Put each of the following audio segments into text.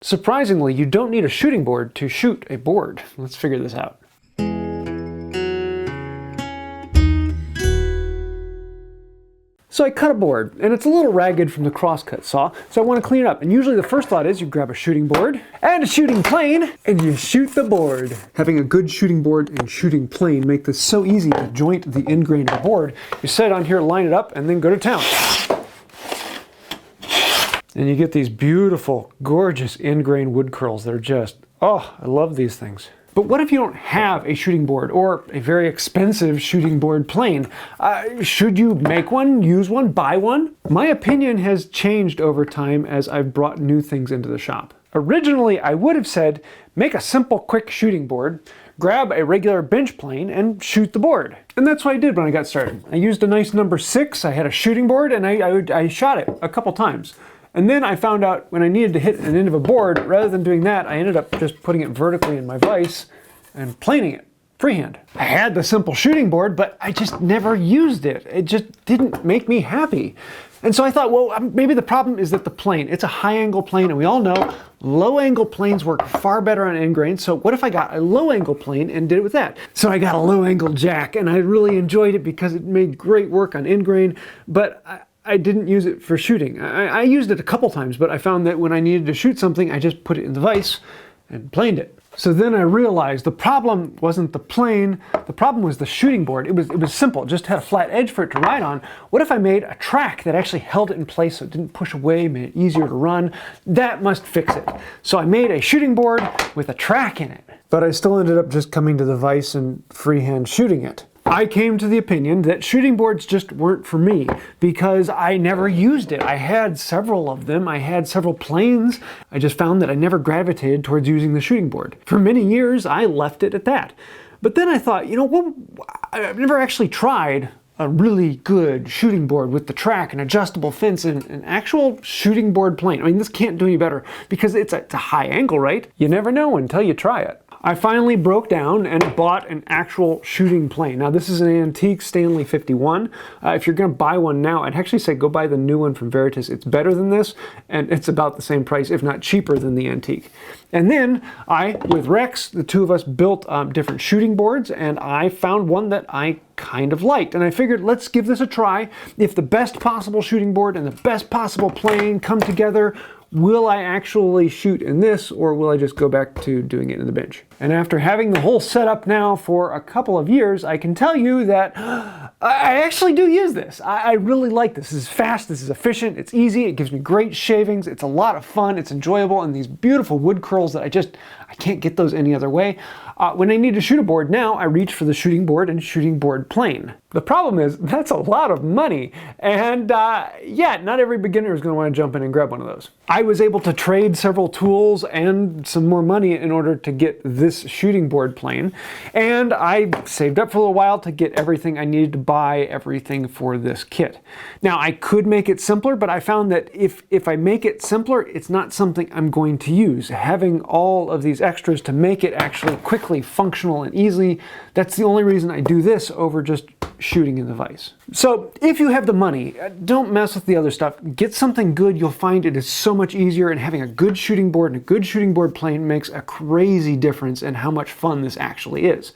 Surprisingly, you don't need a shooting board to shoot a board. Let's figure this out. So I cut a board, and it's a little ragged from the crosscut saw, so I want to clean it up. And usually the first thought is you grab a shooting board and a shooting plane, and you shoot the board. Having a good shooting board and shooting plane make this so easy to joint the end grain of the board. You set it on here, line it up, and then go to town. And you get these beautiful, gorgeous end grain wood curls that are just, oh, I love these things. But what if you don't have a shooting board or a very expensive shooting board plane? Should you make one, use one, buy one? My opinion has changed over time as I've brought new things into the shop. Originally, I would have said, make a simple, quick shooting board, grab a regular bench plane, and shoot the board. And that's what I did when I got started. I used a nice number 6, I had a shooting board, and I shot it a couple times. And then I found out when I needed to hit an end of a board, rather than doing that, I ended up just putting it vertically in my vise and planing it, freehand. I had the simple shooting board, but I just never used it. It just didn't make me happy. And so I thought, well, maybe the problem is that the plane, it's a high angle plane, and we all know low angle planes work far better on end grain. So what if I got a low angle plane and did it with that? So I got a low angle jack, and I really enjoyed it because it made great work on end grain, but I didn't use it for shooting. I used it a couple times, but I found that when I needed to shoot something, I just put it in the vise and planed it. So then I realized the problem wasn't the plane, the problem was the shooting board. It was simple, it just had a flat edge for it to ride on. What if I made a track that actually held it in place so it didn't push away, made it easier to run? That must fix it. So I made a shooting board with a track in it. But I still ended up just coming to the vise and freehand shooting it. I came to the opinion that shooting boards just weren't for me because I never used it. I had several of them. I had several planes. I just found that I never gravitated towards using the shooting board. For many years, I left it at that. But then I thought, you know, well, I've never actually tried a really good shooting board with the track and adjustable fence and an actual shooting board plane. I mean, this can't do any better because it's a high angle, right? You never know until you try it. I finally broke down and bought an actual shooting plane. Now this is an antique Stanley 51. If you're gonna buy one now, I'd actually say go buy the new one from Veritas. It's better than this, and it's about the same price, if not cheaper than the antique. And then with Rex, the two of us built different shooting boards, and I found one that I kind of liked. And I figured, let's give this a try. If the best possible shooting board and the best possible plane come together, will I actually shoot in this, or will I just go back to doing it in the bench? And after having the whole setup now for a couple of years, I can tell you that I actually do use this. I really like this. This is fast, this is efficient, it's easy, it gives me great shavings, it's a lot of fun, it's enjoyable, and these beautiful wood curls that I can't get those any other way. When I need to shoot a board now, I reach for the shooting board and shooting board plane. The problem is, that's a lot of money. And yeah, not every beginner is going to want to jump in and grab one of those. I was able to trade several tools and some more money in order to get this shooting board plane. And I saved up for a little while to get everything I needed to buy, everything for this kit. Now, I could make it simpler, but I found that if I make it simpler, it's not something I'm going to use. Having all of these extras to make it actually quickly functional and easy, that's the only reason I do this over just shooting in the vise. So if you have the money, don't mess with the other stuff. Get something good. You'll find it is so much easier, and having a good shooting board and a good shooting board plane makes a crazy difference in how much fun this actually is.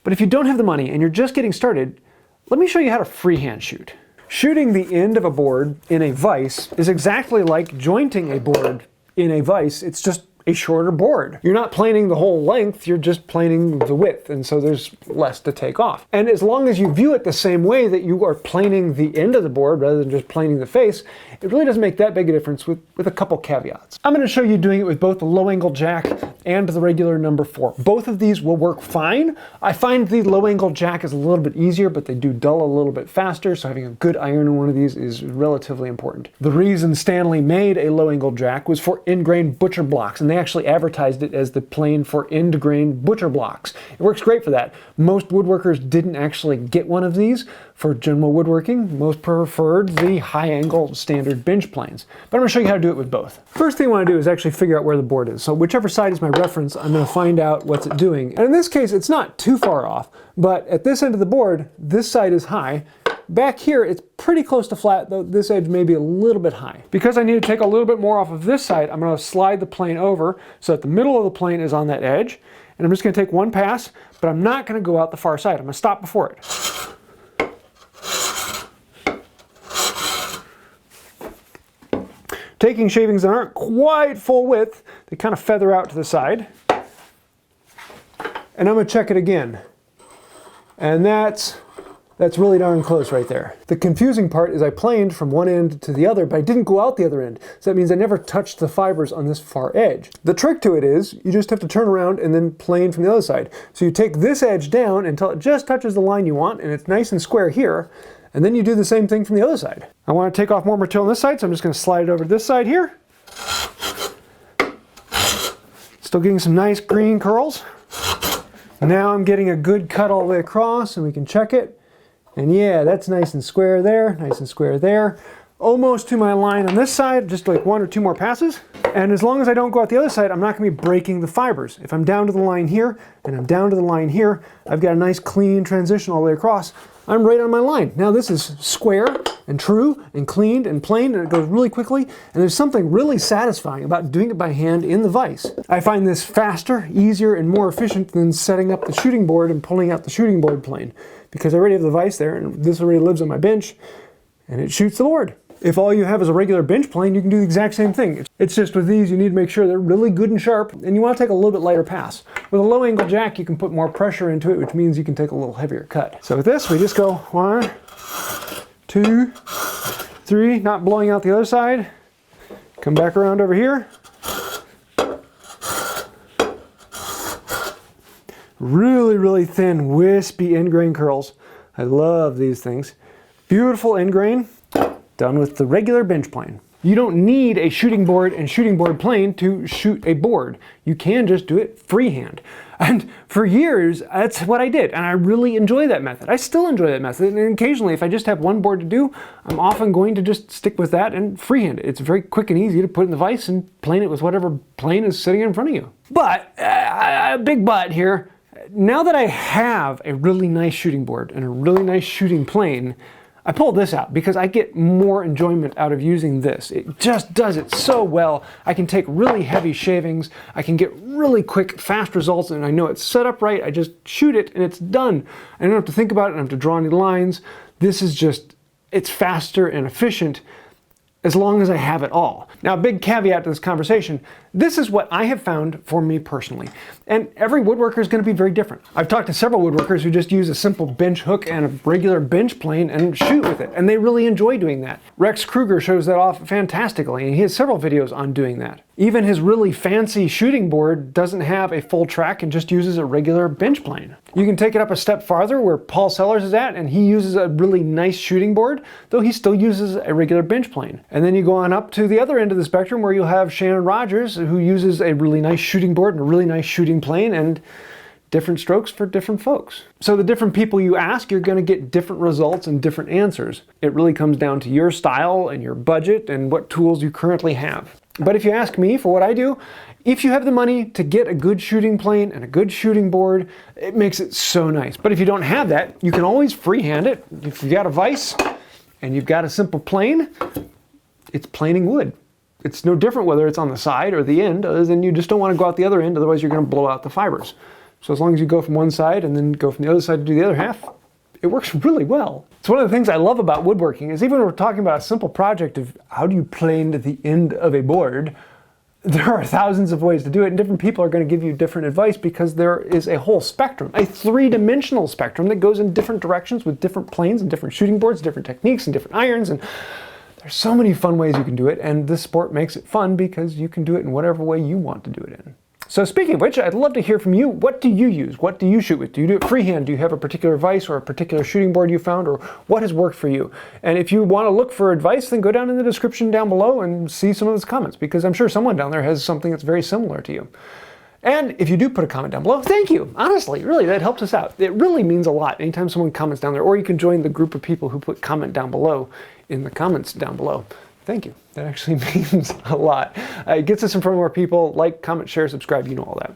But if you don't have the money and you're just getting started, let me show you how to freehand shoot. Shooting the end of a board in a vise is exactly like jointing a board in a vise. It's just a shorter board. You're not planing the whole length, you're just planing the width, and so there's less to take off. And as long as you view it the same way, that you are planing the end of the board rather than just planing the face, it really doesn't make that big a difference with a couple caveats. I'm going to show you doing it with both the low angle jack and the regular number 4. Both of these will work fine. I find the low angle jack is a little bit easier, but they do dull a little bit faster, so having a good iron in one of these is relatively important. The reason Stanley made a low angle jack was for end grain butcher blocks, and they actually advertised it as the plane for end grain butcher blocks. It works great for that. Most woodworkers didn't actually get one of these for general woodworking. Most preferred the high angle standard bench planes. But I'm going to show you how to do it with both. First thing I want to do is actually figure out where the board is. So whichever side is my reference, I'm going to find out what's it doing. And in this case, it's not too far off, but at this end of the board, this side is high, Back here, it's pretty close to flat, though this edge may be a little bit high. Because I need to take a little bit more off of this side, I'm going to slide the plane over so that the middle of the plane is on that edge. And I'm just going to take one pass, but I'm not going to go out the far side. I'm going to stop before it. Taking shavings that aren't quite full width, they kind of feather out to the side. And I'm going to check it again. And that's really darn close right there. The confusing part is I planed from one end to the other, but I didn't go out the other end. So that means I never touched the fibers on this far edge. The trick to it is you just have to turn around and then plane from the other side. So you take this edge down until it just touches the line you want, and it's nice and square here. And then you do the same thing from the other side. I want to take off more material on this side, so I'm just going to slide it over to this side here. Still getting some nice green curls. Now I'm getting a good cut all the way across, and we can check it. And yeah, that's nice and square there, nice and square there. Almost to my line on this side, just like 1 or 2 more passes. And as long as I don't go out the other side, I'm not going to be breaking the fibers. If I'm down to the line here, and I'm down to the line here, I've got a nice clean transition all the way across. I'm right on my line. Now this is square and true and cleaned and plain, and it goes really quickly, and there's something really satisfying about doing it by hand in the vise. I find this faster, easier, and more efficient than setting up the shooting board and pulling out the shooting board plane, because I already have the vise there, and this already lives on my bench, and it shoots the board. If all you have is a regular bench plane, you can do the exact same thing. It's just with these, you need to make sure they're really good and sharp, and you want to take a little bit lighter pass. With a low angle jack, you can put more pressure into it, which means you can take a little heavier cut. So with this, we just go 1, 2, 3, not blowing out the other side. Come back around over here. Really, really thin, wispy end grain curls. I love these things. Beautiful end grain. Done with the regular bench plane. You don't need a shooting board and shooting board plane to shoot a board. You can just do it freehand. And for years, that's what I did. And I really enjoy that method. I still enjoy that method. And occasionally, if I just have one board to do, I'm often going to just stick with that and freehand it. It's very quick and easy to put in the vise and plane it with whatever plane is sitting in front of you. But, a big but here, now that I have a really nice shooting board and a really nice shooting plane, I pulled this out because I get more enjoyment out of using this. It just does it so well. I can take really heavy shavings. I can get really quick, fast results, and I know it's set up right. I just shoot it and it's done. I don't have to think about it. I don't have to draw any lines. This is just, it's faster and efficient as long as I have it all. Now, a big caveat to this conversation, this is what I have found for me personally. And every woodworker is going to be very different. I've talked to several woodworkers who just use a simple bench hook and a regular bench plane and shoot with it, and they really enjoy doing that. Rex Kruger shows that off fantastically, and he has several videos on doing that. Even his really fancy shooting board doesn't have a full track and just uses a regular bench plane. You can take it up a step farther where Paul Sellers is at, and he uses a really nice shooting board, though he still uses a regular bench plane. And then you go on up to the other end of the spectrum where you'll have Shannon Rogers, who uses a really nice shooting board and a really nice shooting plane, and different strokes for different folks. So the different people you ask, you're going to get different results and different answers. It really comes down to your style and your budget and what tools you currently have. But if you ask me for what I do, if you have the money to get a good shooting plane and a good shooting board, it makes it so nice. But if you don't have that, you can always freehand it. If you've got a vise and you've got a simple plane, it's planing wood. It's no different whether it's on the side or the end, other than you just don't want to go out the other end, otherwise you're going to blow out the fibers. So as long as you go from one side and then go from the other side to do the other half, it works really well. It's one of the things I love about woodworking is even when we're talking about a simple project of how do you plane the end of a board, there are thousands of ways to do it, and different people are going to give you different advice because there is a whole spectrum, a 3-dimensional spectrum that goes in different directions with different planes and different shooting boards, different techniques and different irons, and there's so many fun ways you can do it, and this sport makes it fun because you can do it in whatever way you want to do it in. So speaking of which, I'd love to hear from you. What do you use? What do you shoot with? Do you do it freehand? Do you have a particular vise or a particular shooting board you found, or what has worked for you? And if you want to look for advice, then go down in the description down below and see some of those comments, because I'm sure someone down there has something that's very similar to you. And if you do put a comment down below, thank you. Honestly, really, that helps us out. It really means a lot anytime someone comments down there, or you can join the group of people who put comment down below in the comments down below. Thank you. That actually means a lot. It gets us in front of more people. Like, comment, share, subscribe, you know all that.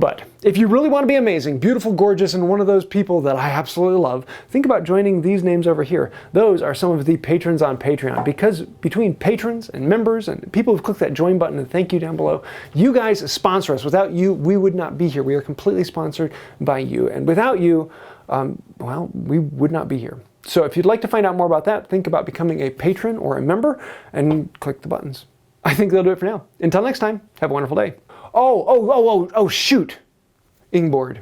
But if you really want to be amazing, beautiful, gorgeous, and one of those people that I absolutely love, think about joining these names over here. Those are some of the patrons on Patreon, because between patrons and members and people who've clicked that join button and thank you down below, you guys sponsor us. Without you, we would not be here. We are completely sponsored by you. And without you, well, we would not be here. So if you'd like to find out more about that, think about becoming a patron or a member and click the buttons. I think that'll do it for now. Until next time, have a wonderful day. Oh, shoot. Ingboard.